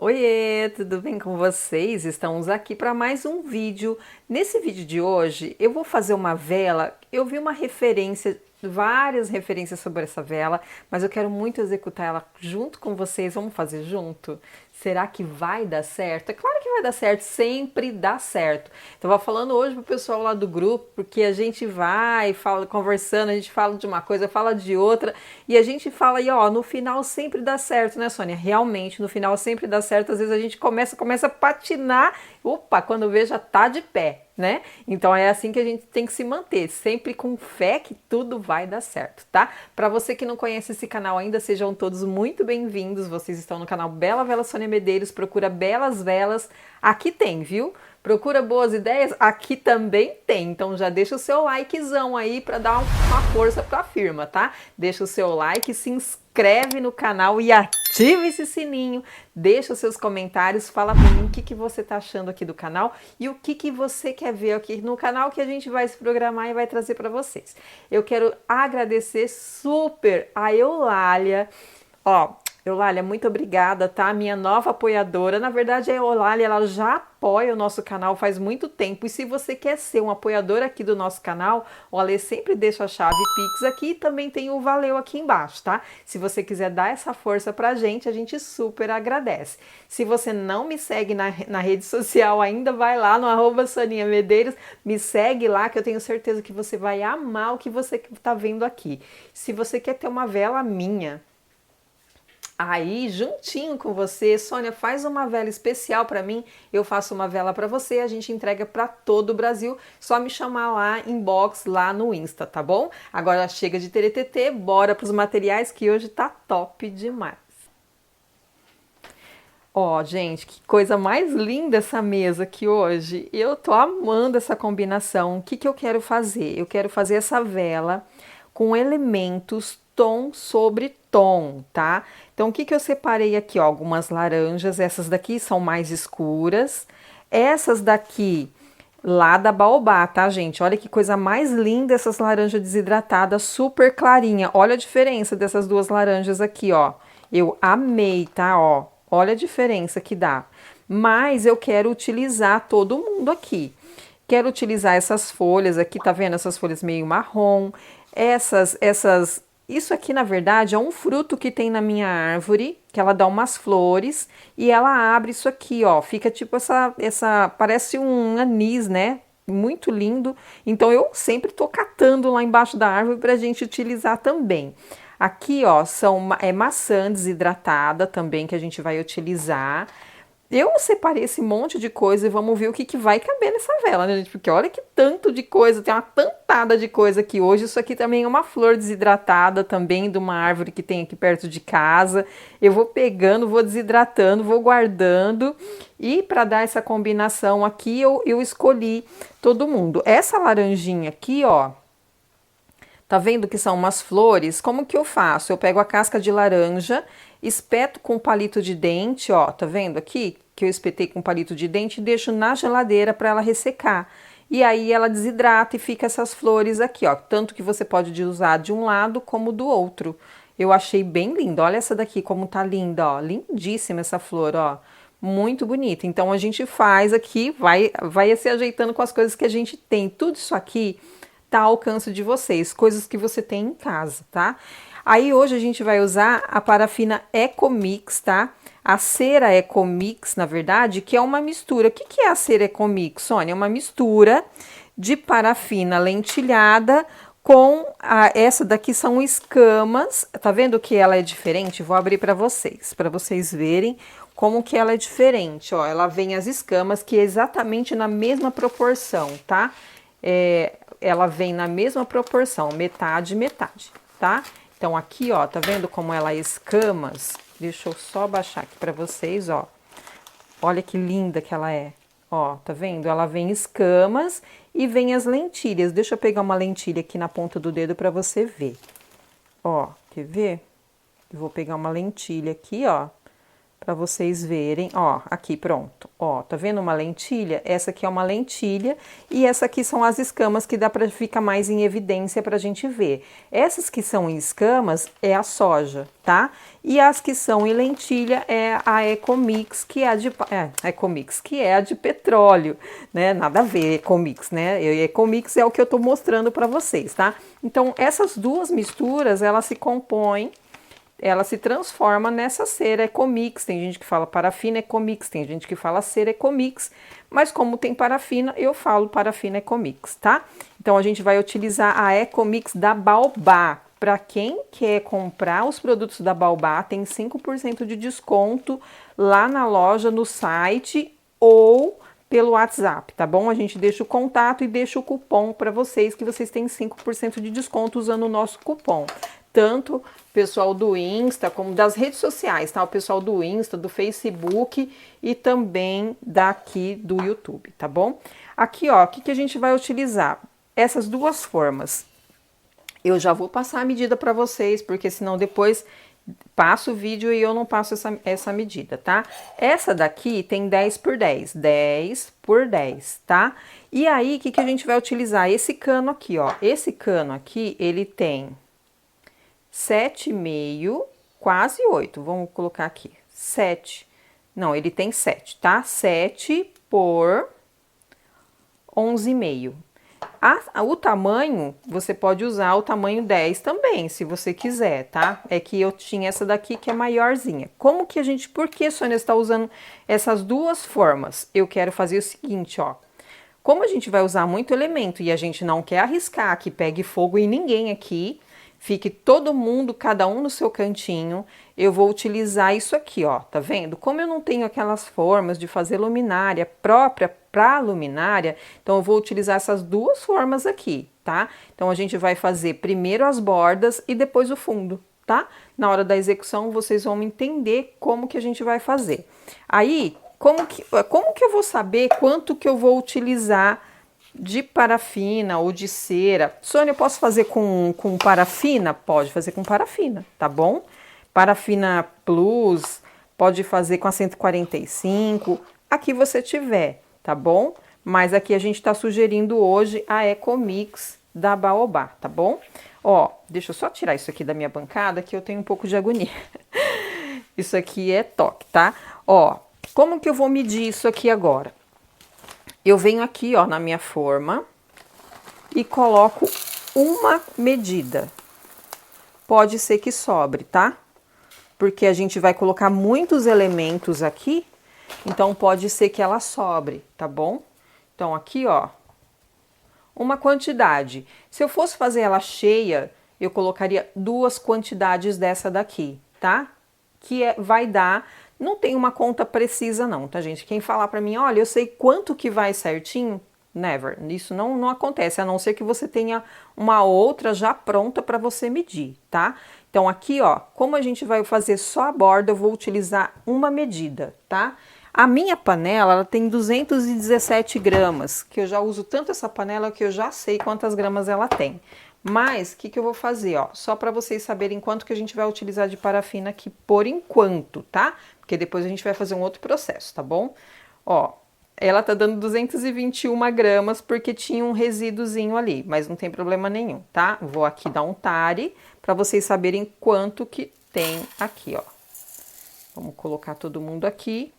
Oiê, tudo bem com vocês? Estamos aqui para mais um vídeo. Nesse vídeo de hoje eu vou fazer uma vela. Eu vi uma referência, várias referências sobre essa vela, mas eu quero muito executar ela junto com vocês. Vamos fazer junto? Será que vai dar certo? É claro que vai dar certo, sempre dá certo. Então, eu vou falando hoje pro pessoal lá do grupo, porque a gente vai fala, conversando, a gente fala de uma coisa, fala de outra, e a gente fala aí, ó, no final sempre dá certo, né, Sônia? Realmente, no final sempre dá certo. Às vezes a gente começa a patinar, opa, quando vê já tá de pé, né? Então é assim que a gente tem que se manter, sempre com fé que tudo vai dar certo, tá? Para você que não conhece esse canal ainda, sejam todos muito bem-vindos. Vocês estão no canal Bela Vela Sônia Medeiros, procura Belas Velas, aqui tem, viu? Procura boas ideias, aqui também tem. Então já deixa o seu likezão aí para dar uma força para a firma, tá? Deixa o seu like, se inscreve no canal e ativa esse sininho. Deixa os seus comentários, fala para mim o que você tá achando aqui do canal e o que você quer ver aqui no canal, que a gente vai se programar e vai trazer para vocês. Eu quero agradecer super a Eulália. Ó, Eulália, muito obrigada, tá? Minha nova apoiadora. Na verdade, a Eulália, ela já apoia o nosso canal faz muito tempo. E se você quer ser um apoiador aqui do nosso canal, o Ale sempre deixa a chave Pix aqui e também tem o Valeu aqui embaixo, tá? Se você quiser dar essa força pra gente, a gente super agradece. Se você não me segue na rede social ainda, vai lá no @Soninha Medeiros, me segue lá que eu tenho certeza que você vai amar o que você tá vendo aqui. Se você quer ter uma vela minha, aí, juntinho com você, Sônia, faz uma vela especial para mim, eu faço uma vela para você, a gente entrega para todo o Brasil, só me chamar lá, inbox, lá no Insta, tá bom? Agora chega de TTT, bora pros materiais que hoje tá top demais. Ó, gente, que coisa mais linda essa mesa aqui hoje. Eu tô amando essa combinação. O que eu quero fazer? Eu quero fazer essa vela com elementos tom sobre tom, tá? Então, o que eu separei aqui, ó? Algumas laranjas, essas daqui são mais escuras. Essas daqui, lá da Baobá, tá, gente? Olha que coisa mais linda essas laranjas desidratadas, super clarinha. Olha a diferença dessas duas laranjas aqui, ó. Eu amei, tá, ó. Olha a diferença que dá. Mas eu quero utilizar todo mundo aqui. Quero utilizar essas folhas aqui, tá vendo? Essas folhas meio marrom. Isso aqui, na verdade, é um fruto que tem na minha árvore, que ela dá umas flores, e ela abre isso aqui, ó. Fica tipo parece um anis, né? Muito lindo. Então, eu sempre tô catando lá embaixo da árvore pra gente utilizar também. Aqui, ó, é maçã desidratada também que a gente vai utilizar. Eu separei esse monte de coisa e vamos ver o que vai caber nessa vela, né, gente? Porque olha que tanto de coisa, tem uma tantada de coisa aqui hoje. Isso aqui também é uma flor desidratada também de uma árvore que tem aqui perto de casa. Eu vou pegando, vou desidratando, vou guardando. E para dar essa combinação aqui, eu escolhi todo mundo. Essa laranjinha aqui, ó, tá vendo que são umas flores? Como que eu faço? Eu pego a casca de laranja, espeto com palito de dente, ó, tá vendo aqui? Que eu espetei com palito de dente e deixo na geladeira para ela ressecar. E aí ela desidrata e fica essas flores aqui, ó. Tanto que você pode usar de um lado como do outro. Eu achei bem lindo. Olha essa daqui como tá linda, ó. Lindíssima essa flor, ó. Muito bonita. Então a gente faz aqui, vai se ajeitando com as coisas que a gente tem. Tudo isso aqui tá ao alcance de vocês, coisas que você tem em casa, tá? Aí hoje a gente vai usar a parafina Ecomix, tá? A cera Ecomix, na verdade, que é uma mistura. O que é a cera Ecomix, Sônia? É uma mistura de parafina lentilhada com essa daqui são escamas. Tá vendo que ela é diferente? Vou abrir para vocês verem como que ela é diferente. Ó, ela vem as escamas que é exatamente na mesma proporção, tá? Ela vem na mesma proporção, metade, metade, tá? Então aqui, ó, tá vendo como ela é escamas? Deixa eu só baixar aqui pra vocês, ó. Olha que linda que ela é. Ó, tá vendo? Ela vem escamas e vem as lentilhas. Deixa eu pegar uma lentilha aqui na ponta do dedo pra você ver. Ó, quer ver? Eu vou pegar uma lentilha aqui, ó, para vocês verem, ó, aqui pronto, ó, tá vendo uma lentilha? Essa aqui é uma lentilha e essa aqui são as escamas que dá para ficar mais em evidência pra gente ver. Essas que são em escamas é a soja, tá? E as que são em lentilha é a Ecomix, que é a de Ecomix, que é a de petróleo, né? Nada a ver Ecomix, né? Ecomix é o que eu tô mostrando para vocês, tá? Então, essas duas misturas, elas se compõem, ela se transforma nessa cera Ecomix. Tem gente que fala parafina Ecomix, tem gente que fala cera Ecomix, mas como tem parafina, eu falo parafina Ecomix, tá? Então a gente vai utilizar a Ecomix da Baobá. Para quem quer comprar os produtos da Baobá, tem 5% de desconto lá na loja, no site ou pelo WhatsApp, tá bom? A gente deixa o contato e deixa o cupom para vocês, que vocês têm 5% de desconto usando o nosso cupom. Tanto pessoal do Insta como das redes sociais, tá? O pessoal do Insta, do Facebook e também daqui do YouTube, tá bom? Aqui, ó, o que a gente vai utilizar? Essas duas formas. Eu já vou passar a medida para vocês, porque senão depois passo o vídeo e eu não passo essa medida, tá? Essa daqui tem 10 por 10, 10 por 10, tá? E aí, o que a gente vai utilizar? Esse cano aqui, ó. Esse cano aqui, ele tem 7,5, quase 8. Vamos colocar aqui. 7. Não, ele tem 7, tá? 7 por 11,5. O tamanho, você pode usar o tamanho 10 também, se você quiser, tá? É que eu tinha essa daqui que é maiorzinha. Como que a gente... Por que a Sônia está usando essas duas formas? Eu quero fazer o seguinte, ó. Como a gente vai usar muito elemento e a gente não quer arriscar que pegue fogo em ninguém aqui, fique todo mundo, cada um no seu cantinho, eu vou utilizar isso aqui, ó, tá vendo? Como eu não tenho aquelas formas de fazer luminária própria para luminária, então eu vou utilizar essas duas formas aqui, tá? Então a gente vai fazer primeiro as bordas e depois o fundo, tá? Na hora da execução vocês vão entender como que a gente vai fazer. Aí, como que eu vou saber quanto que eu vou utilizar de parafina ou de cera? Sônia, eu posso fazer com parafina? Pode fazer com parafina, tá bom? Parafina Plus, pode fazer com a 145, aqui você tiver, tá bom? Mas aqui a gente tá sugerindo hoje a Ecomix da Baobá, tá bom? Ó, deixa eu só tirar isso aqui da minha bancada, que eu tenho um pouco de agonia. Isso aqui é toque, tá? Ó, como que eu vou medir isso aqui agora? Eu venho aqui, ó, na minha forma e coloco uma medida. Pode ser que sobre, tá? Porque a gente vai colocar muitos elementos aqui, então pode ser que ela sobre, tá bom? Então aqui, ó, uma quantidade. Se eu fosse fazer ela cheia, eu colocaria 2 quantidades dessa daqui, tá? Vai dar... Não tem uma conta precisa não, tá, gente? Quem falar pra mim, olha, eu sei quanto que vai certinho, never. Isso não acontece, a não ser que você tenha uma outra já pronta para você medir, tá? Então aqui, ó, como a gente vai fazer só a borda, eu vou utilizar uma medida, tá? A minha panela, ela tem 217 gramas, que eu já uso tanto essa panela que eu já sei quantas gramas ela tem. Mas, o que eu vou fazer, ó, só para vocês saberem quanto que a gente vai utilizar de parafina aqui por enquanto, tá? Porque depois a gente vai fazer um outro processo, tá bom? Ó, ela tá dando 221 gramas porque tinha um resíduozinho ali, mas não tem problema nenhum, tá? Vou aqui dar um tare para vocês saberem quanto que tem aqui, ó. Vamos colocar todo mundo aqui.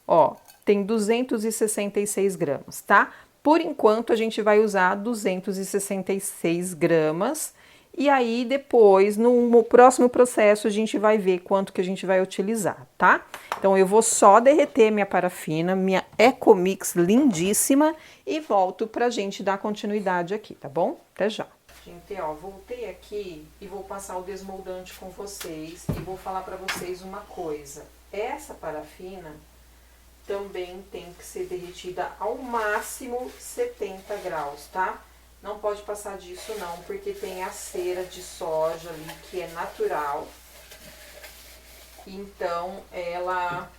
Ó, tem 266 gramas, tá? Por enquanto, a gente vai usar 266 gramas. E aí, depois, no próximo processo, a gente vai ver quanto que a gente vai utilizar, tá? Então, eu vou só derreter minha parafina, minha Ecomix lindíssima, e volto pra gente dar continuidade aqui, tá bom? Até já. Gente, ó, voltei aqui e vou passar o desmoldante com vocês e vou falar pra vocês uma coisa. Essa parafina também tem que ser derretida ao máximo 70 graus, tá? Não pode passar disso não, porque tem a cera de soja ali, que é natural. Então, ela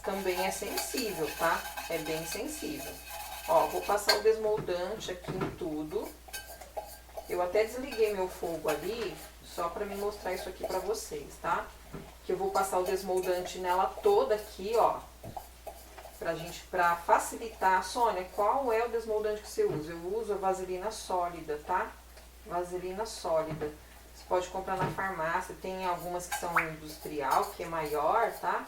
também é sensível, tá? É bem sensível. Ó, vou passar o desmoldante aqui em tudo. Eu até desliguei meu fogo ali, só pra me mostrar isso aqui pra vocês, tá? Que eu vou passar o desmoldante nela toda aqui, ó. Pra facilitar. Sônia, qual é o desmoldante que você usa? Eu uso a vaselina sólida, tá? Vaselina sólida. Você pode comprar na farmácia, tem algumas que são industrial, que é maior, tá?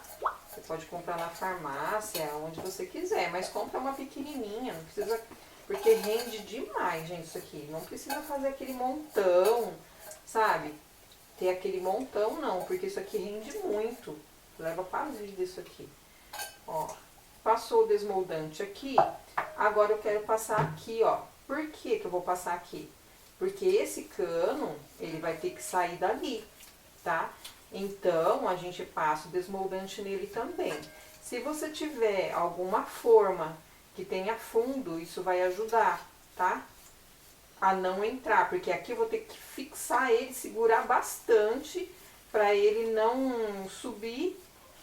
Você pode comprar na farmácia, onde você quiser, mas compra uma pequenininha, não precisa, porque rende demais, gente, isso aqui. Não precisa fazer aquele montão, sabe? Ter aquele montão não, porque isso aqui rende muito. Leva pra vida isso aqui. Ó, passou o desmoldante aqui, agora eu quero passar aqui, ó. Por que que eu vou passar aqui? Porque esse cano, ele vai ter que sair dali, tá? Então, a gente passa o desmoldante nele também. Se você tiver alguma forma que tenha fundo, isso vai ajudar, tá? A não entrar, porque aqui eu vou ter que fixar ele, segurar bastante, para ele não subir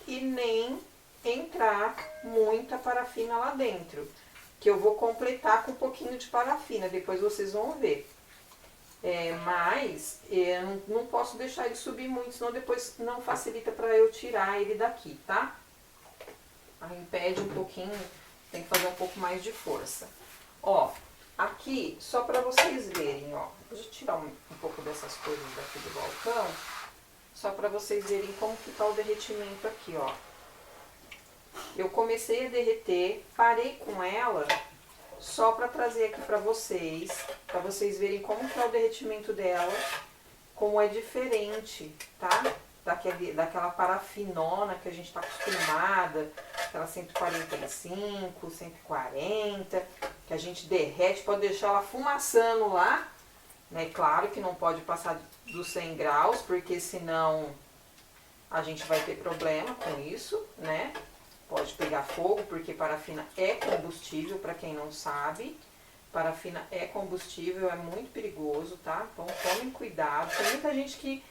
e nem entrar muita parafina lá dentro. Que eu vou completar com um pouquinho de parafina, depois vocês vão ver. Mas eu não posso deixar ele subir muito, senão depois não facilita para eu tirar ele daqui, tá? Aí impede um pouquinho, tem que fazer um pouco mais de força. Ó, aqui, só para vocês verem, ó. Deixa eu tirar um pouco dessas coisas daqui do balcão, só para vocês verem como que tá o derretimento aqui, ó. Eu comecei a derreter, parei com ela só para trazer aqui para vocês verem como que é o derretimento dela, como é diferente, tá? Daquela parafinona que a gente tá acostumada, aquela 145, 140, que a gente derrete, pode deixar ela fumaçando lá, né? Claro que não pode passar dos 100 graus, porque senão a gente vai ter problema com isso, né? Pode pegar fogo, porque parafina é combustível, para quem não sabe. Parafina é combustível, é muito perigoso, tá? Então tomem cuidado. Tem muita gente que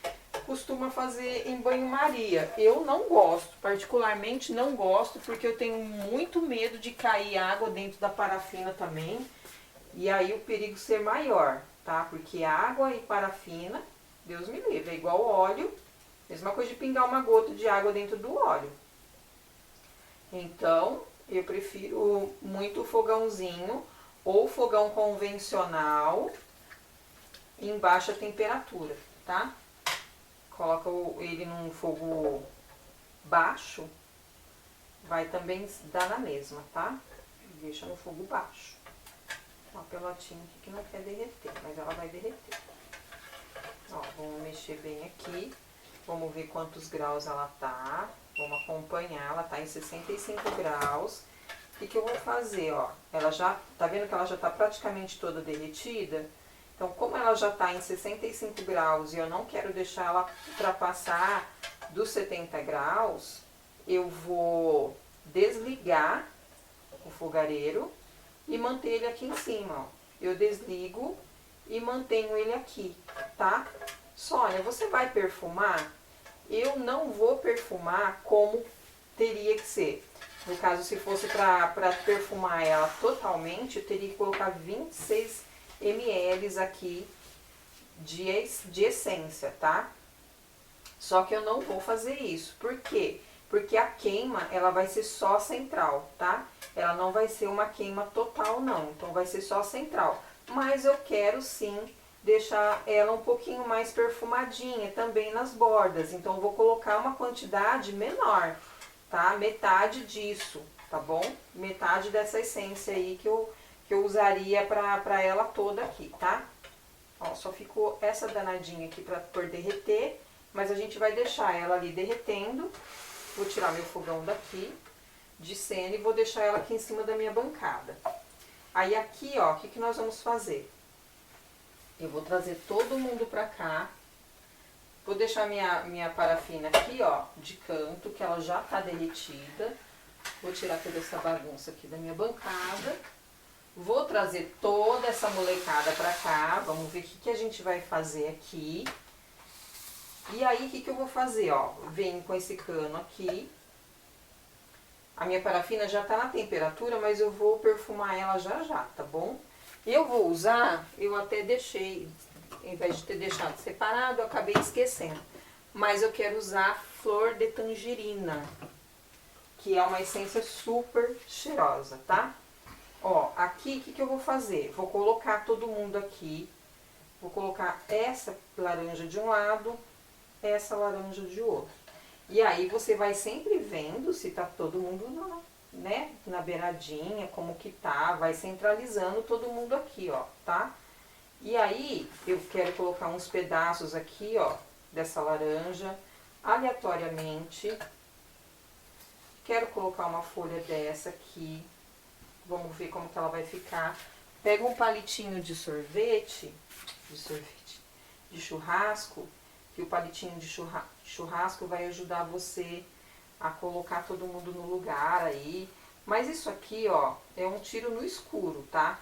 costuma fazer em banho-maria. Eu não gosto, particularmente não gosto, porque eu tenho muito medo de cair água dentro da parafina também. E aí o perigo ser maior, tá? Porque água e parafina, Deus me livre, é igual óleo. Mesma coisa de pingar uma gota de água dentro do óleo. Então, eu prefiro muito o fogãozinho ou fogão convencional em baixa temperatura, tá? Coloca ele num fogo baixo, vai também dar na mesma, tá? Deixa no fogo baixo. Uma pelotinha aqui que não quer derreter, mas ela vai derreter. Ó, vamos mexer bem aqui, vamos ver quantos graus ela tá. Vamos acompanhar, ela tá em 65 graus. O que eu vou fazer, ó? Ela já, tá vendo que ela já tá praticamente toda derretida? Então, como ela já tá em 65 graus e eu não quero deixar ela ultrapassar dos 70 graus, eu vou desligar o fogareiro e manter ele aqui em cima, ó. Eu desligo e mantenho ele aqui, tá? Sônia, você vai perfumar? Eu não vou perfumar como teria que ser. No caso, se fosse para perfumar ela totalmente, eu teria que colocar 26 ml aqui de essência, tá? Só que eu não vou fazer isso. Por quê? Porque a queima, ela vai ser só central, tá? Ela não vai ser uma queima total, não. Então, vai ser só central. Mas eu quero, sim, deixar ela um pouquinho mais perfumadinha também nas bordas. Então, eu vou colocar uma quantidade menor, tá? Metade disso, tá bom? Metade dessa essência aí que eu usaria pra ela toda aqui, tá? Ó, só ficou essa danadinha aqui por derreter, mas a gente vai deixar ela ali derretendo. Vou tirar meu fogão daqui de cena e vou deixar ela aqui em cima da minha bancada. Aí aqui, ó, o que que nós vamos fazer? Eu vou trazer todo mundo pra cá. Vou deixar minha parafina aqui, ó, de canto, que ela já tá derretida. Vou tirar toda essa bagunça aqui da minha bancada. Vou trazer toda essa molecada pra cá. Vamos ver o que que a gente vai fazer aqui. E aí, o que que eu vou fazer, ó? Venho com esse cano aqui. A minha parafina já tá na temperatura, mas eu vou perfumar ela já já, tá bom? Eu vou usar, eu até deixei Ao invés de ter deixado separado, eu acabei esquecendo. Mas eu quero usar flor de tangerina, que é uma essência super cheirosa, tá? Ó, aqui, o que eu vou fazer? Vou colocar todo mundo aqui. Vou colocar essa laranja de um lado, essa laranja de outro. E aí você vai sempre vendo se tá todo mundo na beiradinha, como que tá. Vai centralizando todo mundo aqui, ó, tá? E aí eu quero colocar uns pedaços aqui, ó, dessa laranja, aleatoriamente. Quero colocar uma folha dessa aqui. Vamos ver como que ela vai ficar. Pega um palitinho de sorvete, de churrasco, que o palitinho de churrasco vai ajudar você a colocar todo mundo no lugar aí. Mas isso aqui, ó, é um tiro no escuro, tá?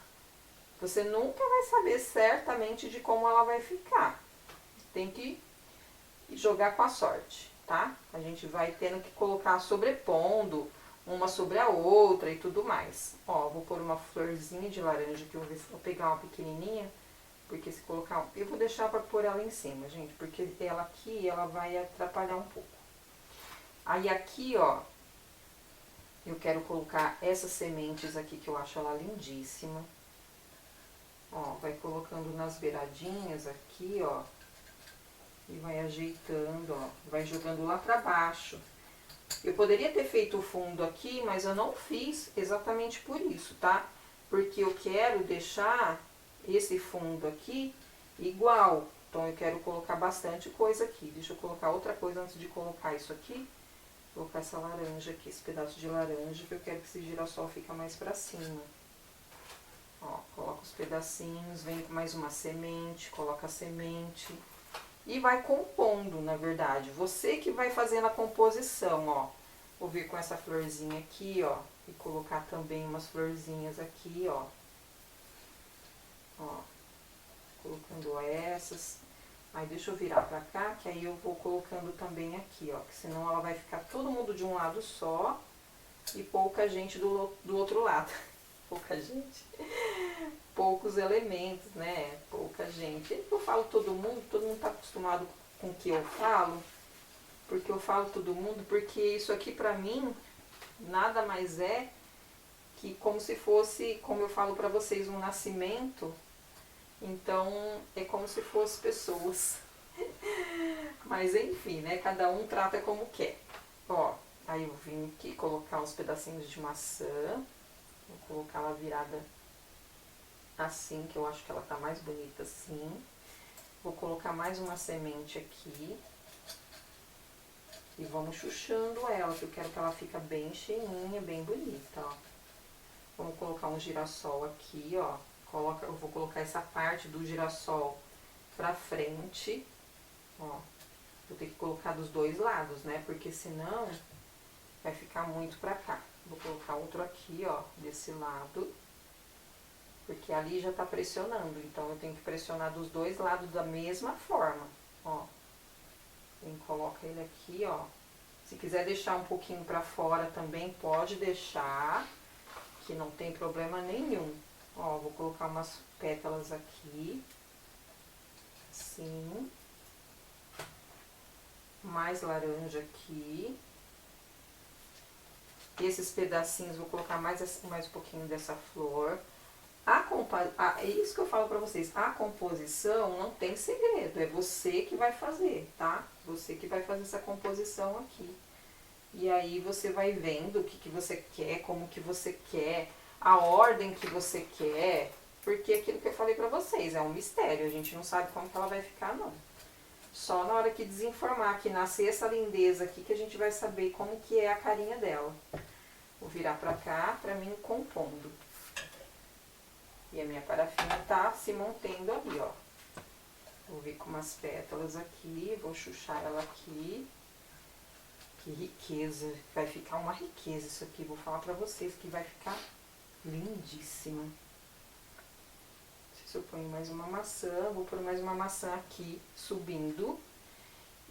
Você nunca vai saber certamente de como ela vai ficar. Tem que jogar com a sorte, tá? A gente vai tendo que colocar sobrepondo uma sobre a outra e tudo mais. Ó, vou pôr uma florzinha de laranja que eu vou ver se vou pegar uma pequenininha. Porque se colocar... Eu vou deixar pra pôr ela em cima, gente. Porque ela aqui, ela vai atrapalhar um pouco. Aí aqui, ó, eu quero colocar essas sementes aqui que eu acho ela lindíssima. Ó, vai colocando nas beiradinhas aqui, ó. E vai ajeitando, ó. Vai jogando lá pra baixo. Eu poderia ter feito o fundo aqui, mas eu não fiz exatamente por isso, tá? Porque eu quero deixar esse fundo aqui igual. Então eu quero colocar bastante coisa aqui. Deixa eu colocar outra coisa antes de colocar isso aqui. Vou colocar essa laranja aqui, esse pedaço de laranja, que eu quero que esse girassol fique mais pra cima. Ó, coloca os pedacinhos, vem com mais uma semente, coloca a semente. E vai compondo, na verdade. Você que vai fazendo a composição, ó. Vou vir com essa florzinha aqui, ó. E colocar também umas florzinhas aqui, ó. Ó. Colocando essas. Aí deixa eu virar pra cá, que aí eu vou colocando também aqui, ó. Que senão ela vai ficar todo mundo de um lado só. E pouca gente do outro lado. Pouca gente. Poucos elementos, né? Pouca gente. Eu falo todo mundo tá acostumado com o que eu falo. Porque eu falo todo mundo, porque isso aqui pra mim nada mais é que como se fosse, como eu falo pra vocês, um nascimento. Então é como se fosse pessoas. Mas enfim, né? Cada um trata como quer. Ó, aí eu vim aqui colocar uns pedacinhos de maçã. Vou colocar ela virada assim, que eu acho que ela tá mais bonita assim. Vou colocar mais uma semente aqui. E vamos chuchando ela, que eu quero que ela fique bem cheinha, bem bonita, ó. Vamos colocar um girassol aqui, ó. Eu vou colocar essa parte do girassol pra frente, ó. Vou ter que colocar dos dois lados, né? Porque senão vai ficar muito pra cá. Vou colocar outro aqui, ó, desse lado. Porque ali já tá pressionando, então eu tenho que pressionar dos dois lados da mesma forma, ó. Coloca ele aqui, ó. Se quiser deixar um pouquinho pra fora também, pode deixar, que não tem problema nenhum. Ó, vou colocar umas pétalas aqui, assim. Mais laranja aqui. Esses pedacinhos, vou colocar mais um pouquinho dessa flor. É isso que eu falo pra vocês, a composição não tem segredo, é você que vai fazer, tá? Você que vai fazer essa composição aqui. E aí você vai vendo o que você quer, como que você quer, a ordem que você quer, porque aquilo que eu falei pra vocês é um mistério, a gente não sabe como que ela vai ficar, não. Só na hora que desenformar, que nascer essa lindeza aqui, que a gente vai saber como que é a carinha dela. Vou virar pra cá, pra mim compondo. E a minha parafina tá se mantendo ali, ó. Vou vir com umas pétalas aqui, vou chuchar ela aqui. Que riqueza, vai ficar uma riqueza isso aqui. Vou falar pra vocês que vai ficar lindíssima. Não sei se eu ponho mais uma maçã, vou pôr mais uma maçã aqui, subindo.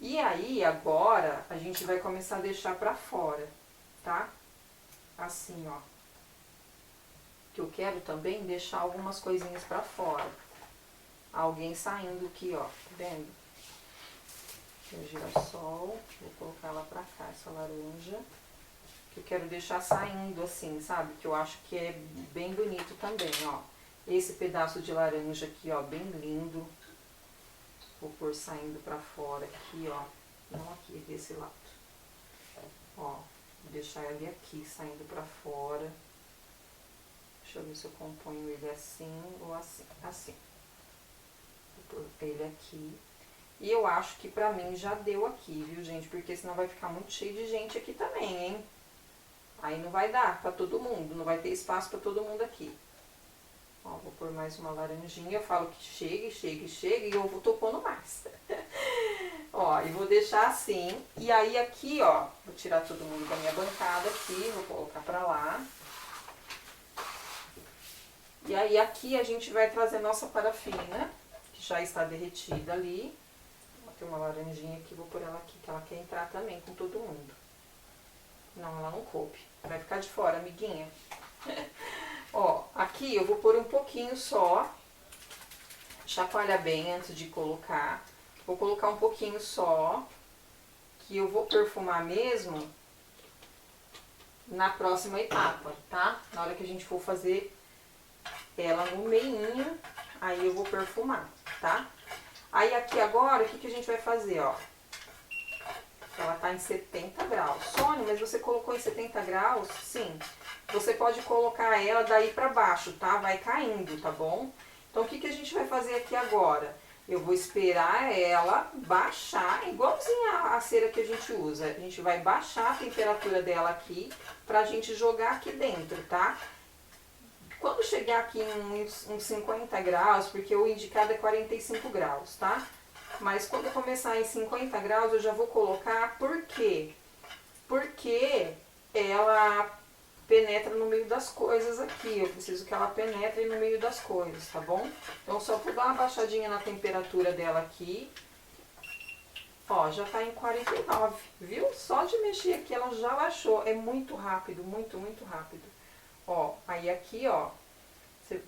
E aí, agora, a gente vai começar a deixar pra fora, tá? Assim, ó. Que eu quero também deixar algumas coisinhas pra fora. alguém saindo aqui, ó, tá vendo? É o girassol, vou colocar ela pra cá, essa laranja. Que eu quero deixar saindo assim, sabe? Que eu acho que é bem bonito também, ó. Esse pedaço de laranja aqui, ó, bem lindo. Vou pôr saindo pra fora aqui, ó. Não aqui, desse lado. Ó, vou deixar ele aqui, saindo pra fora. Deixa eu ver se eu componho ele assim ou assim. Assim. Vou pôr ele aqui. E eu acho que pra mim já deu aqui, viu, gente? Porque senão vai ficar muito cheio de gente aqui também, hein? Aí não vai dar pra todo mundo, não vai ter espaço pra todo mundo aqui. Ó, vou pôr mais uma laranjinha, eu falo que chega, chega, chega, e eu tô pondo mais. Ó, e vou deixar assim. E aí aqui, ó, vou tirar todo mundo da minha bancada aqui, vou colocar pra lá. E aí aqui a gente vai trazer nossa parafina, que já está derretida ali. Ó, tem uma laranjinha aqui, vou pôr ela aqui, que ela quer entrar também com todo mundo. Não, ela não coube. Vai ficar de fora, amiguinha. Ó, aqui eu vou pôr um pouquinho só. Chacoalha bem antes de colocar. Vou colocar um pouquinho só. Que eu vou perfumar mesmo na próxima etapa, tá? Na hora que a gente for fazer ela no meinho, aí eu vou perfumar, tá? Aí aqui agora, o que a gente vai fazer, ó? Ela tá em 70 graus. Sônia, mas você colocou em 70 graus? Sim. Você pode colocar ela daí pra baixo, tá? Vai caindo, tá bom? Então, o que a gente vai fazer aqui agora? Eu vou esperar ela baixar, igualzinha a cera que a gente usa. A gente vai baixar a temperatura dela aqui pra gente jogar aqui dentro, tá? Quando chegar aqui em uns 50 graus, porque o indicado é 45 graus, tá? Mas quando começar em 50 graus, eu já vou colocar, por quê? Porque ela penetra no meio das coisas aqui. Eu preciso que ela penetre no meio das coisas, tá bom? Então, só vou dar uma baixadinha na temperatura dela aqui. Ó, já tá em 49, viu? Só de mexer aqui, ela já baixou. É muito rápido, muito, muito rápido. Ó, aí aqui, ó,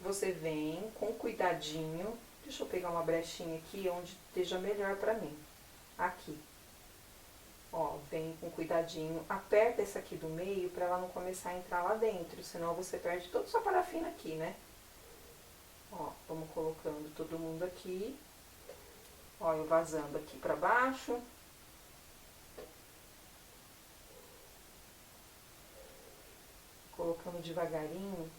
você vem com cuidadinho. Deixa eu pegar uma brechinha aqui onde esteja melhor pra mim. Aqui. Ó, vem com cuidadinho. Aperta essa aqui do meio pra ela não começar a entrar lá dentro. Senão você perde toda a sua parafina aqui, né? Ó, vamos colocando todo mundo aqui. Ó, eu vazando aqui pra baixo. Colocando devagarinho.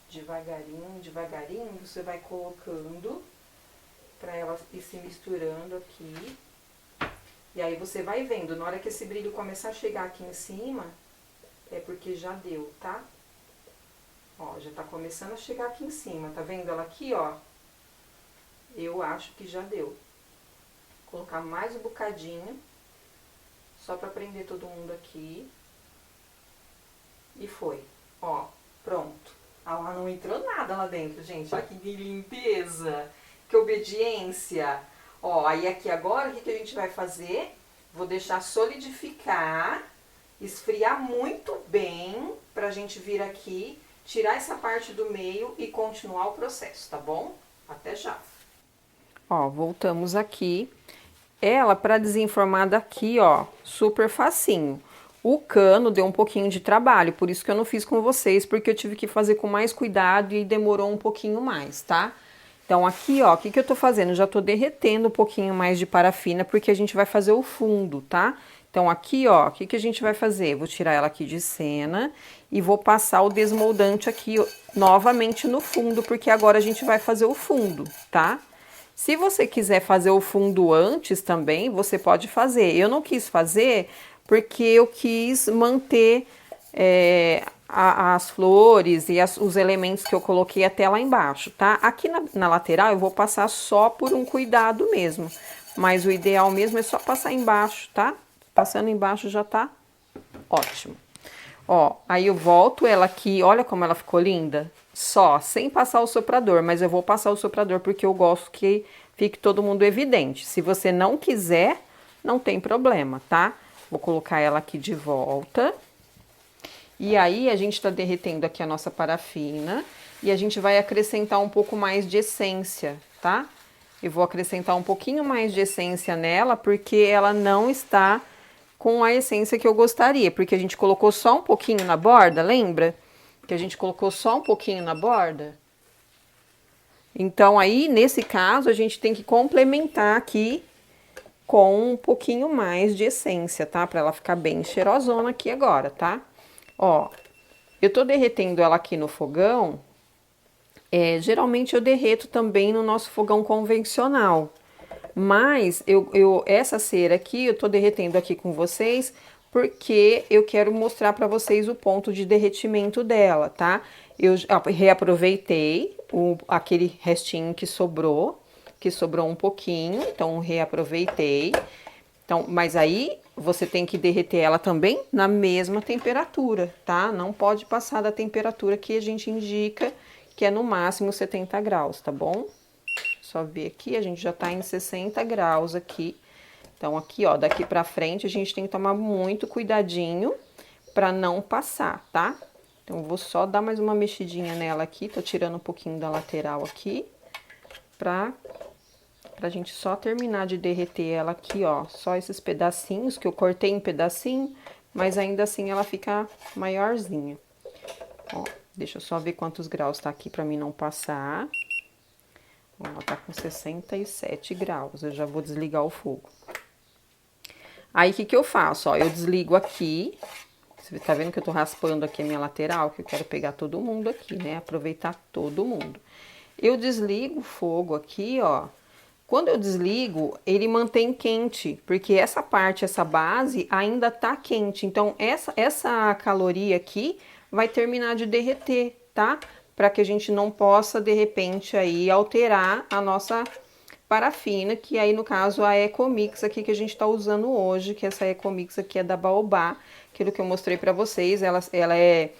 Devagarinho, devagarinho, você vai colocando pra ela ir se misturando aqui. E aí você vai vendo, na hora que esse brilho começar a chegar aqui em cima, é porque já deu, tá? Ó, já tá começando a chegar aqui em cima, tá vendo ela aqui, ó? Eu acho que já deu. Vou colocar mais um bocadinho, só pra prender todo mundo aqui. E foi, ó, pronto. Ah, lá não entrou nada lá dentro, gente. Olha que limpeza, que obediência. Ó, aí aqui agora, o que a gente vai fazer? Vou deixar solidificar, esfriar muito bem, pra gente vir aqui, tirar essa parte do meio e continuar o processo, tá bom? Até já. Ó, voltamos aqui. Ela, pra desenformar daqui, ó, super facinho. O cano deu um pouquinho de trabalho, por isso que eu não fiz com vocês, porque eu tive que fazer com mais cuidado e demorou um pouquinho mais, tá? Então aqui, ó, o que eu tô fazendo? Já tô derretendo um pouquinho mais de parafina, porque a gente vai fazer o fundo, tá? Então aqui, ó, o que a gente vai fazer? Vou tirar ela aqui de cena e vou passar o desmoldante aqui novamente no fundo, porque agora a gente vai fazer o fundo, tá? Se você quiser fazer o fundo antes também, você pode fazer. Eu não quis fazer porque eu quis manter as flores e os elementos que eu coloquei até lá embaixo, tá? Aqui na lateral eu vou passar só por um cuidado mesmo, mas o ideal mesmo é só passar embaixo, tá? Passando embaixo já tá ótimo. Ó, aí eu volto ela aqui, olha como ela ficou linda. Só, sem passar o soprador, mas eu vou passar o soprador porque eu gosto que fique todo mundo evidente. Se você não quiser, não tem problema, tá? Vou colocar ela aqui de volta. E aí, a gente tá derretendo aqui a nossa parafina. e a gente vai acrescentar um pouco mais de essência, tá? Eu vou acrescentar um pouquinho mais de essência nela, porque ela não está com a essência que eu gostaria, porque a gente colocou só um pouquinho na borda, lembra? Que a gente colocou só um pouquinho na borda. Então aí, nesse caso, a gente tem que complementar aqui com um pouquinho mais de essência, tá? Pra ela ficar bem cheirosona aqui agora, tá? Ó, eu tô derretendo ela aqui no fogão. Geralmente eu derreto também no nosso fogão convencional. Mas essa cera aqui eu tô derretendo aqui com vocês porque eu quero mostrar para vocês o ponto de derretimento dela, tá? Eu reaproveitei aquele restinho que sobrou um pouquinho, então reaproveitei. Então, mas aí você tem que derreter ela também na mesma temperatura, tá? Não pode passar da temperatura que a gente indica, que é no máximo 70 graus, tá bom? Só ver aqui, a gente já tá em 60 graus aqui. Então, aqui, ó, daqui pra frente a gente tem que tomar muito cuidadinho pra não passar, tá? Então, eu vou só dar mais uma mexidinha nela aqui, tô tirando um pouquinho da lateral aqui, pra gente só terminar de derreter ela aqui, ó. Só esses pedacinhos, que eu cortei em pedacinho, mas ainda assim ela fica maiorzinha. Ó, deixa eu só ver quantos graus tá aqui pra mim não passar. Ela tá com 67 graus, eu já vou desligar o fogo. Aí, o que que eu faço? Ó, eu desligo aqui. Você tá vendo que eu tô raspando aqui a minha lateral? Que eu quero pegar todo mundo aqui, né? Aproveitar todo mundo. Eu desligo o fogo aqui, ó. Quando eu desligo, ele mantém quente, porque essa parte, essa base, ainda tá quente. Então, essa caloria aqui vai terminar de derreter, tá? Para que a gente não possa, de repente, aí alterar a nossa parafina, que aí, no caso, a Ecomix aqui que a gente tá usando hoje, que essa Ecomix aqui é da Baobá, aquilo que eu mostrei para vocês, ela é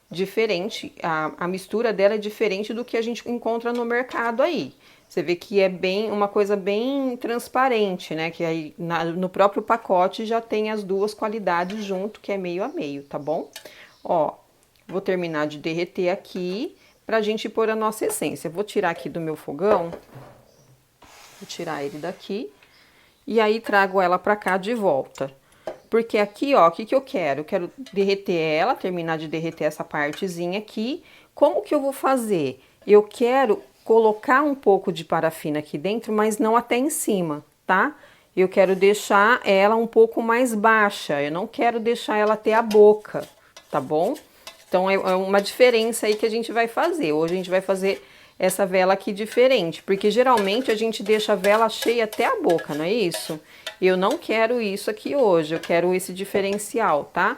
diferente, a mistura dela é diferente do que a gente encontra no mercado aí. Você vê que é bem uma coisa bem transparente, né? Que aí no próprio pacote já tem as duas qualidades junto, que é meio a meio, tá bom? Ó, vou terminar de derreter aqui pra gente pôr a nossa essência. Vou tirar aqui do meu fogão, vou tirar ele daqui e aí trago ela pra cá de volta. Porque aqui, ó, o que que eu quero? Eu quero derreter ela, terminar de derreter essa partezinha aqui. Como que eu vou fazer? Eu quero colocar um pouco de parafina aqui dentro, mas não até em cima, tá? Eu quero deixar ela um pouco mais baixa, eu não quero deixar ela ter a boca, tá bom? Então é uma diferença aí que a gente vai fazer. Hoje a gente vai fazer essa vela aqui diferente, porque geralmente a gente deixa a vela cheia até a boca, não é isso? Eu não quero isso aqui hoje, eu quero esse diferencial, tá?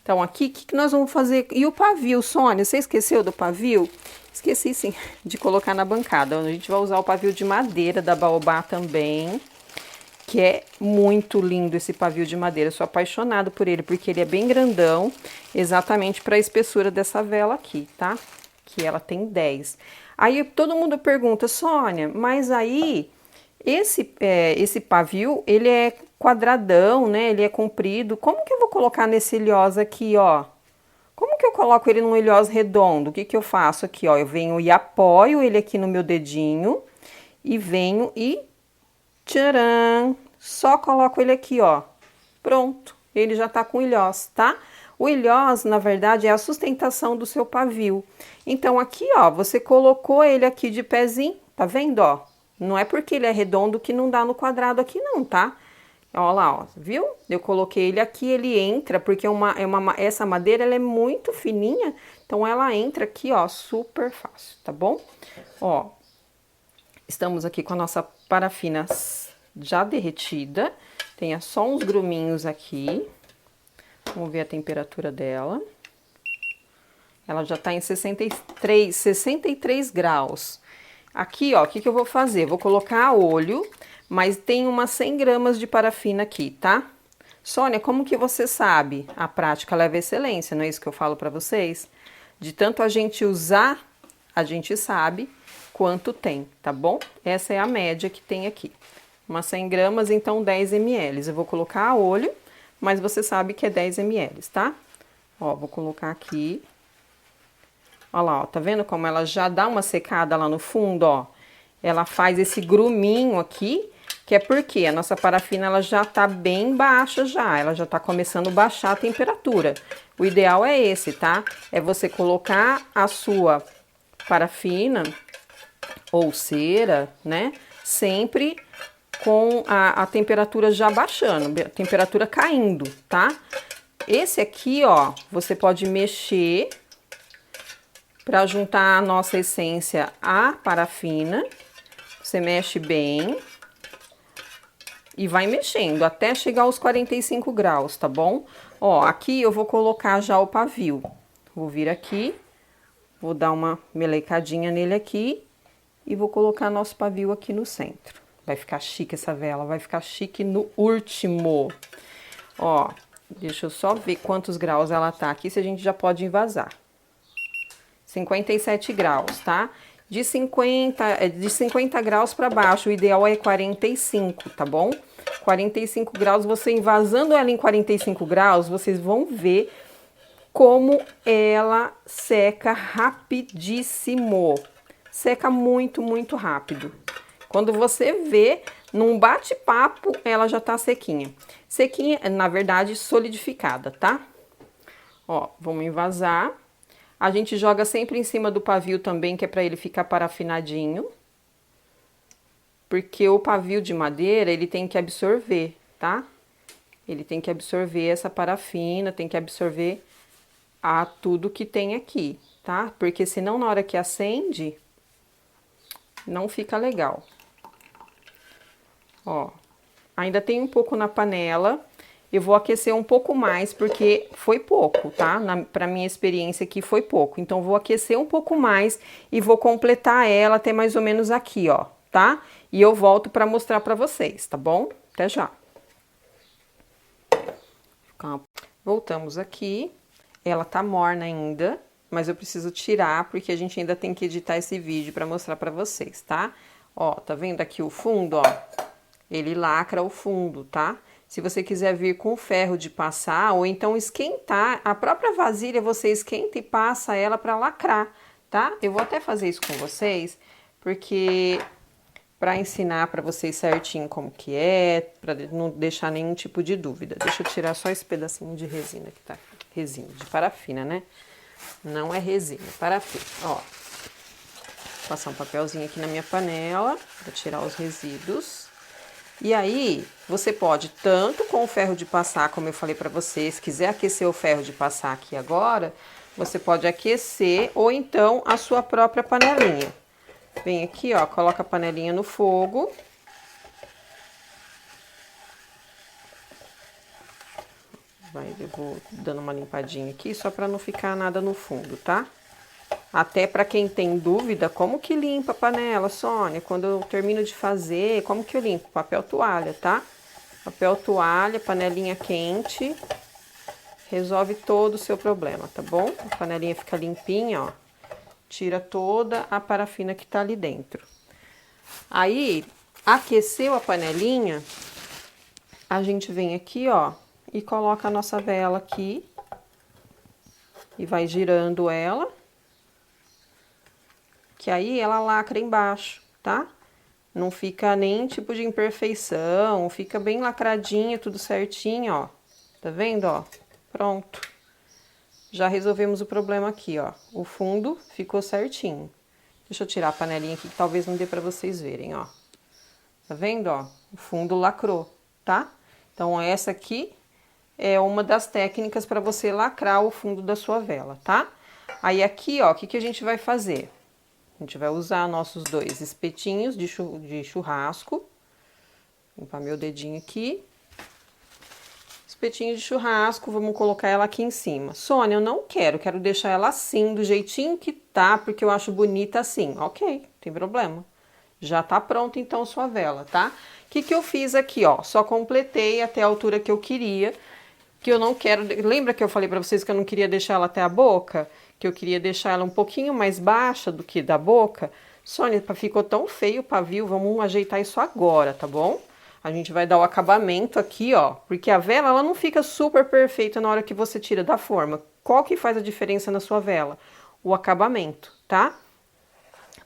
Então aqui, o que nós vamos fazer? E o pavio, Sônia, você esqueceu do pavio? Esqueci sim de colocar na bancada. A gente vai usar o pavio de madeira da Baobá também, que é muito lindo esse pavio de madeira. Eu sou apaixonada por ele, porque ele é bem grandão, exatamente para a espessura dessa vela aqui, tá? Que ela tem 10. Aí todo mundo pergunta, Sônia, mas aí esse pavio, ele é quadradão, né? Ele é comprido. Como que eu vou colocar nesse ilhós aqui, ó? Como que eu coloco ele num ilhós redondo? O que que eu faço aqui, ó? Eu venho e apoio ele aqui no meu dedinho e venho e tcharam! Só coloco ele aqui, ó. Pronto, ele já tá com ilhós, tá? O ilhós, na verdade, é a sustentação do seu pavio. Então, aqui, ó, você colocou ele aqui de pezinho, tá vendo, ó? Não é porque ele é redondo que não dá no quadrado aqui não, tá? Ó lá, ó, viu? Eu coloquei ele aqui, ele entra, porque essa madeira, ela é muito fininha, então ela entra aqui, ó, super fácil, tá bom? Ó, estamos aqui com a nossa parafina já derretida, tem só uns gruminhos aqui. Vamos ver a temperatura dela. Ela já tá em 63 graus. Aqui, ó, o que que eu vou fazer? Vou colocar a olho, mas tem umas 100 gramas de parafina aqui, tá? Sônia, como que você sabe? A prática leva a excelência, não é isso que eu falo pra vocês? De tanto a gente usar, a gente sabe quanto tem, tá bom? Essa é a média que tem aqui. Umas 100 gramas, então 10 ml. Eu vou colocar a olho, mas você sabe que é 10 ml, tá? Ó, vou colocar aqui. Olha lá, ó, tá vendo como ela já dá uma secada lá no fundo, ó? Ela faz esse gruminho aqui, que é porque a nossa parafina ela já tá bem baixa já, ela já tá começando a baixar a temperatura. O ideal é esse, tá? É você colocar a sua parafina ou cera, né? Sempre com a temperatura já baixando, a temperatura caindo, tá? Esse aqui, ó, você pode mexer para juntar a nossa essência à parafina. Você mexe bem e vai mexendo até chegar aos 45 graus, tá bom? Ó, aqui eu vou colocar já o pavio. Vou vir aqui, vou dar uma melecadinha nele aqui e vou colocar nosso pavio aqui no centro. Vai ficar chique essa vela, vai ficar chique no último. Ó, deixa eu só ver quantos graus ela tá aqui, se a gente já pode envasar. 57 graus, tá? De 50 graus para baixo, o ideal é 45, tá bom? 45 graus, você envasando ela em 45 graus, vocês vão ver como ela seca rapidíssimo. Seca muito, muito rápido. Quando você vê, num bate-papo, ela já tá sequinha. Sequinha, na verdade, solidificada, tá? Ó, vamos envasar. A gente joga sempre em cima do pavio também, que é para ele ficar parafinadinho. Porque o pavio de madeira, ele tem que absorver, tá? Ele tem que absorver essa parafina, tem que absorver a tudo que tem aqui, tá? Porque senão na hora que acende, não fica legal. Ó, ainda tem um pouco na panela. Eu vou aquecer um pouco mais, porque foi pouco, tá? Pra minha experiência aqui foi pouco. Então, vou aquecer um pouco mais e vou completar ela até mais ou menos aqui, ó, tá? E eu volto pra mostrar pra vocês, tá bom? Até já. Voltamos aqui. Ela tá morna ainda, mas eu preciso tirar, porque a gente ainda tem que editar esse vídeo pra mostrar pra vocês, tá? Ó, tá vendo aqui o fundo, ó? Ele lacra o fundo, tá? Se você quiser vir com ferro de passar, ou então esquentar, a própria vasilha você esquenta e passa ela para lacrar, tá? Eu vou até fazer isso com vocês, porque para ensinar para vocês certinho como que é, para não deixar nenhum tipo de dúvida. Deixa eu tirar só esse pedacinho de resina que tá aqui. Resina, de parafina, né? Não é resina, é parafina. Ó, vou passar um papelzinho aqui na minha panela para tirar os resíduos. E aí, você pode, tanto com o ferro de passar, como eu falei pra vocês, se quiser aquecer o ferro de passar aqui agora, você pode aquecer, ou então a sua própria panelinha. Vem aqui, ó, coloca a panelinha no fogo. Eu vou dando uma limpadinha aqui, só pra não ficar nada no fundo, tá? Até para quem tem dúvida, como que limpa a panela, Sônia? Quando eu termino de fazer, como que eu limpo? Papel toalha, tá? Papel toalha, panelinha quente, resolve todo o seu problema, tá bom? A panelinha fica limpinha, ó. Tira toda a parafina que tá ali dentro. Aí, aqueceu a panelinha, a gente vem aqui, ó, e coloca a nossa vela aqui. E vai girando ela. Que aí ela lacra embaixo, tá? Não fica nem tipo de imperfeição, fica bem lacradinha, tudo certinho, ó. Tá vendo, ó? Pronto. Já resolvemos o problema aqui, ó. O fundo ficou certinho. Deixa eu tirar a panelinha aqui, que talvez não dê pra vocês verem, ó. Tá vendo, ó? O fundo lacrou, tá? Então, essa aqui é uma das técnicas para você lacrar o fundo da sua vela, tá? Aí, aqui, ó, o que que a gente vai fazer? A gente vai usar nossos dois espetinhos de churrasco. Vou limpar meu dedinho aqui. Espetinho de churrasco, vamos colocar ela aqui em cima. Sônia, eu não quero deixar ela assim, do jeitinho que tá, porque eu acho bonita assim. Ok, não tem problema. Já tá pronta então sua vela, tá? O que que eu fiz aqui, ó? Só completei até a altura que eu queria, que eu não quero... Lembra que eu falei pra vocês que eu não queria deixar ela até a boca? Que eu queria deixar ela um pouquinho mais baixa do que da boca. Sônia, ficou tão feio o pavio, vamos ajeitar isso agora, tá bom? A gente vai dar o acabamento aqui, ó, porque a vela, ela não fica super perfeita na hora que você tira da forma. Qual que faz a diferença na sua vela? o acabamento, tá?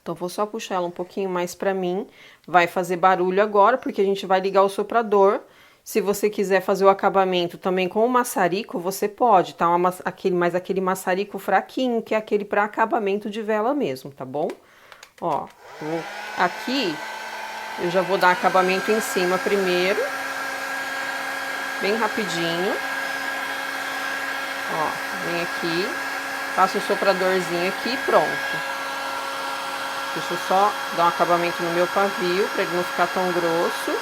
Então, vou só puxar ela um pouquinho mais pra mim. Vai fazer barulho agora, porque a gente vai ligar o soprador. Se você quiser fazer o acabamento também com o maçarico, você pode, tá? Mas aquele maçarico fraquinho, que é aquele para acabamento de vela mesmo, tá bom? Ó, aqui eu já vou dar acabamento em cima primeiro. Bem rapidinho. Ó, vem aqui, faço um sopradorzinho aqui e pronto. Deixa eu só dar um acabamento no meu pavio, para ele não ficar tão grosso.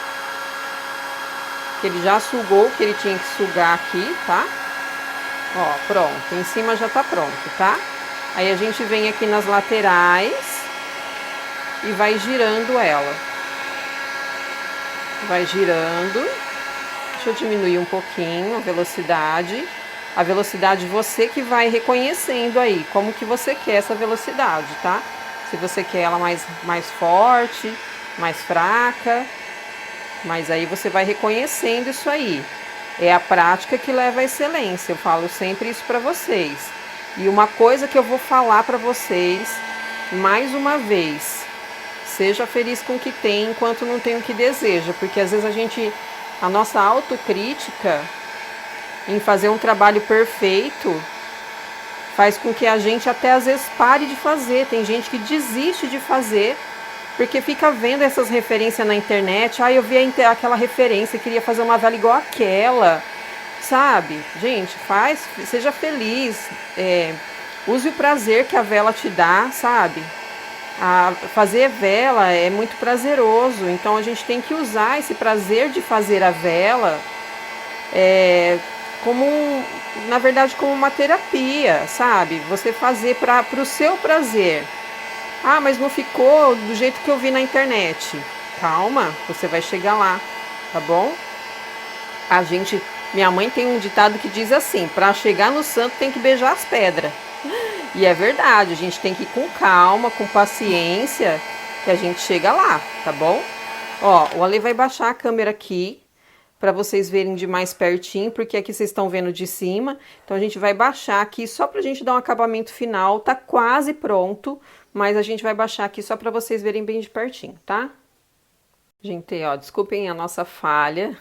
Ele já sugou o que ele tinha que sugar aqui, tá? Ó, pronto. Em cima já tá pronto, tá? Aí a gente vem aqui nas laterais e vai girando ela. Vai girando. Deixa eu diminuir um pouquinho a velocidade. A velocidade você que vai reconhecendo aí, como que você quer essa velocidade, tá? Se você quer ela mais forte, mais fraca, mas aí você vai reconhecendo isso aí. É a prática que leva à excelência, eu falo sempre isso para vocês. E uma coisa que eu vou falar para vocês, mais uma vez, seja feliz com o que tem enquanto não tem o que deseja, porque às vezes a nossa autocrítica em fazer um trabalho perfeito faz com que a gente até às vezes pare de fazer. Tem gente que desiste de fazer porque fica vendo essas referências na internet. Ah, eu vi aquela referência, queria fazer uma vela igual aquela, sabe? Gente, seja feliz, use o prazer que a vela te dá, sabe? Fazer vela é muito prazeroso, então a gente tem que usar esse prazer de fazer a vela na verdade, como uma terapia, sabe? Você fazer para o seu prazer. Ah, mas não ficou do jeito que eu vi na internet. Calma, você vai chegar lá, tá bom? Minha mãe tem um ditado que diz assim: para chegar no santo tem que beijar as pedras. E é verdade, a gente tem que ir com calma, com paciência, que a gente chega lá, tá bom? Ó, o Ale vai baixar a câmera aqui para vocês verem de mais pertinho, porque aqui vocês estão vendo de cima. Então a gente vai baixar aqui só pra gente dar um acabamento final. Tá quase pronto, mas a gente vai baixar aqui só para vocês verem bem de pertinho, tá? Gente, ó, desculpem a nossa falha,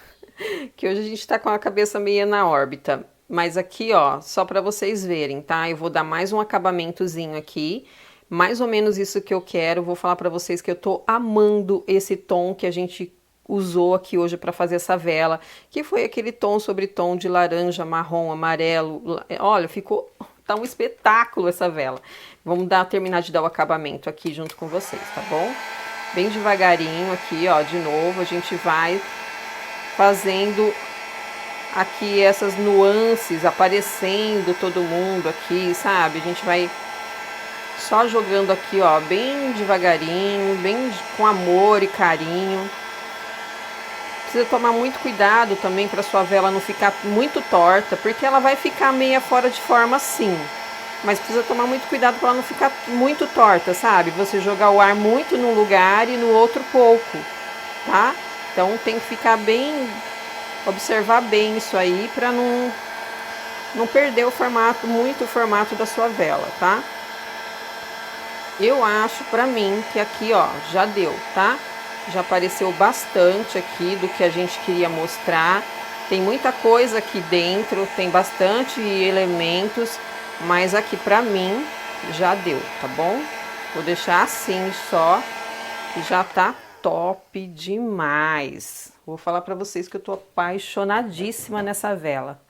que hoje a gente tá com a cabeça meio na órbita. Mas aqui, ó, só para vocês verem, tá? Eu vou dar mais um acabamentozinho aqui, mais ou menos isso que eu quero. Vou falar para vocês que eu tô amando esse tom que a gente usou aqui hoje para fazer essa vela, que foi aquele tom sobre tom de laranja, marrom, amarelo. Olha, tá um espetáculo essa vela. Vamos terminar de dar o acabamento aqui junto com vocês, tá bom? Bem devagarinho aqui, ó, de novo, a gente vai fazendo aqui essas nuances, aparecendo todo mundo aqui, sabe? A gente vai só jogando aqui, ó, bem devagarinho, bem com amor e carinho. Precisa tomar muito cuidado também para sua vela não ficar muito torta, porque ela vai ficar meia fora de forma sim. Mas precisa tomar muito cuidado para ela não ficar muito torta, sabe? Você jogar o ar muito num lugar e no outro pouco, tá? Então tem que ficar bem, observar bem isso aí para não perder o formato da sua vela, tá? Eu acho para mim que aqui, ó, já deu, tá? Já apareceu bastante aqui do que a gente queria mostrar. Tem muita coisa aqui dentro, tem bastante elementos, mas aqui pra mim já deu, tá bom? Vou deixar assim só, que já tá top demais. Vou falar pra vocês que eu tô apaixonadíssima nessa vela.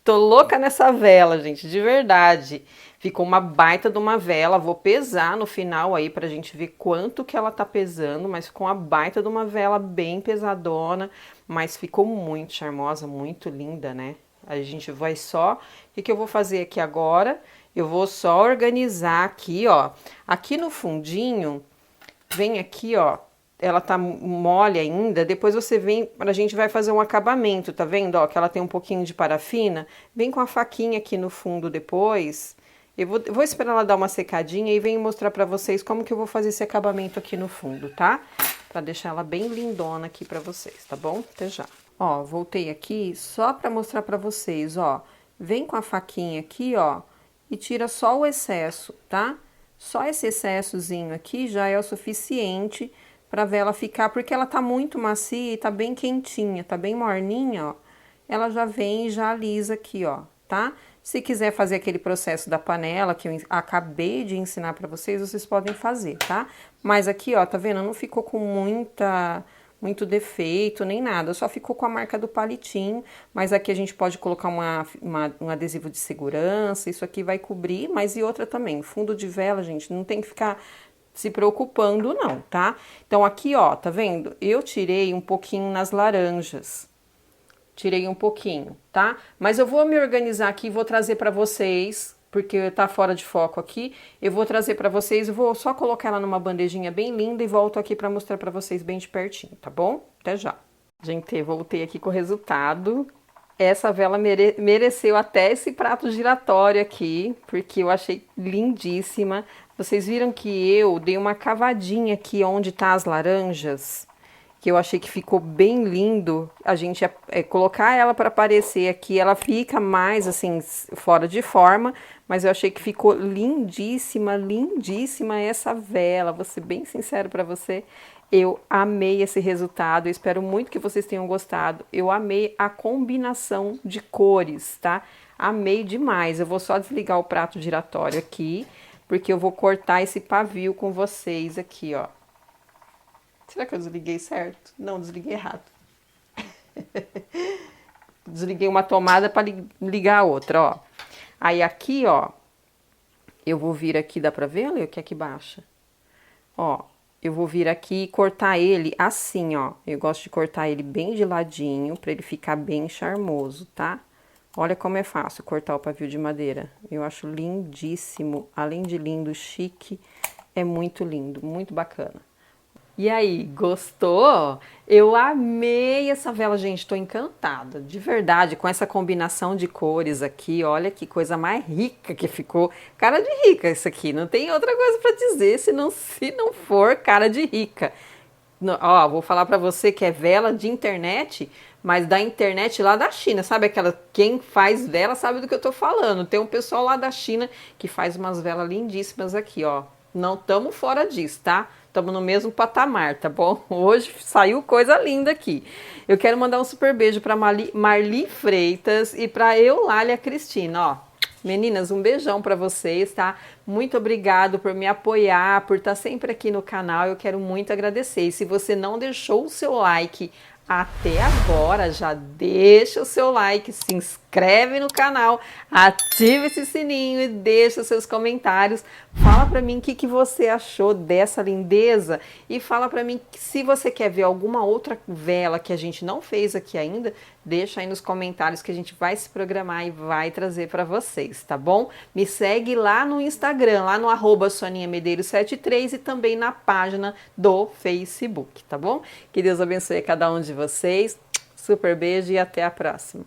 Tô louca nessa vela, gente, de verdade. Ficou uma baita de uma vela, vou pesar no final aí pra gente ver quanto que ela tá pesando, mas ficou uma baita de uma vela bem pesadona, mas ficou muito charmosa, muito linda, né? A gente vai só... O que eu vou fazer aqui agora? Eu vou só organizar aqui, ó. Aqui no fundinho, vem aqui, ó. Ela tá mole ainda, depois você vem, a gente vai fazer um acabamento, tá vendo, ó, que ela tem um pouquinho de parafina, vem com a faquinha aqui no fundo depois, eu vou esperar ela dar uma secadinha e venho mostrar pra vocês como que eu vou fazer esse acabamento aqui no fundo, tá? Pra deixar ela bem lindona aqui pra vocês, tá bom? Até já. Ó, voltei aqui só pra mostrar pra vocês, ó, vem com a faquinha aqui, ó, e tira só o excesso, tá? Só esse excessozinho aqui já é o suficiente para a vela ficar, porque ela tá muito macia e tá bem quentinha, tá bem morninha, ó. Ela já vem e já alisa aqui, ó, tá? Se quiser fazer aquele processo da panela que eu acabei de ensinar para vocês, vocês podem fazer, tá? Mas aqui, ó, tá vendo? Não ficou com muito defeito, nem nada. Só ficou com a marca do palitinho, mas aqui a gente pode colocar um adesivo de segurança, isso aqui vai cobrir, mas e outra também, fundo de vela, gente, não tem que ficar se preocupando não, tá? Então aqui, ó, tá vendo? Eu tirei um pouquinho nas laranjas. Tirei um pouquinho, tá? Mas eu vou me organizar aqui e vou trazer pra vocês, porque tá fora de foco aqui. Eu vou trazer pra vocês, eu vou só colocar ela numa bandejinha bem linda e volto aqui pra mostrar pra vocês bem de pertinho, tá bom? Até já. Gente, voltei aqui com o resultado. Essa vela mereceu até esse prato giratório aqui, porque eu achei lindíssima. Vocês viram que eu dei uma cavadinha aqui onde tá as laranjas, que eu achei que ficou bem lindo. A gente colocar ela para aparecer aqui, ela fica mais assim fora de forma, mas eu achei que ficou lindíssima, lindíssima essa vela. Vou ser bem sincero para você, eu amei esse resultado. Eu espero muito que vocês tenham gostado. Eu amei a combinação de cores, tá? Amei demais. Eu vou só desligar o prato giratório aqui, porque eu vou cortar esse pavio com vocês aqui, ó. Será que eu desliguei certo? Não, desliguei errado. Desliguei uma tomada para ligar a outra, ó. Aí aqui, ó, eu vou vir aqui, dá pra ver, Leo, que aqui baixa? Ó, eu vou vir aqui e cortar ele assim, ó. Eu gosto de cortar ele bem de ladinho, pra ele ficar bem charmoso, tá? Olha como é fácil cortar o pavio de madeira. Eu acho lindíssimo. Além de lindo, chique, é muito lindo, muito bacana. E aí, gostou? Eu amei essa vela, gente, tô encantada, de verdade, com essa combinação de cores aqui, olha que coisa mais rica que ficou. Cara de rica isso aqui, não tem outra coisa para dizer se não for cara de rica. Ó, vou falar para você que é vela de internet, mas da internet lá da China, sabe aquela, quem faz vela sabe do que eu tô falando. Tem um pessoal lá da China que faz umas velas lindíssimas aqui, ó. Não estamos fora disso, tá? Estamos no mesmo patamar, tá bom? Hoje saiu coisa linda aqui. Eu quero mandar um super beijo para Marli Freitas e para Eulália Cristina, ó. Meninas, um beijão para vocês, tá? Muito obrigado por me apoiar, por estar sempre aqui no canal. Eu quero muito agradecer. E se você não deixou o seu like até agora, já deixa o seu like, se inscreve no canal, ativa esse sininho e deixa seus comentários. Fala pra mim o que você achou dessa lindeza e fala pra mim que se você quer ver alguma outra vela que a gente não fez aqui ainda, deixa aí nos comentários que a gente vai se programar e vai trazer pra vocês, tá bom? Me segue lá no Instagram, lá no @soniamedeiros73 e também na página do Facebook, tá bom? Que Deus abençoe a cada um de vocês. Super beijo e até a próxima.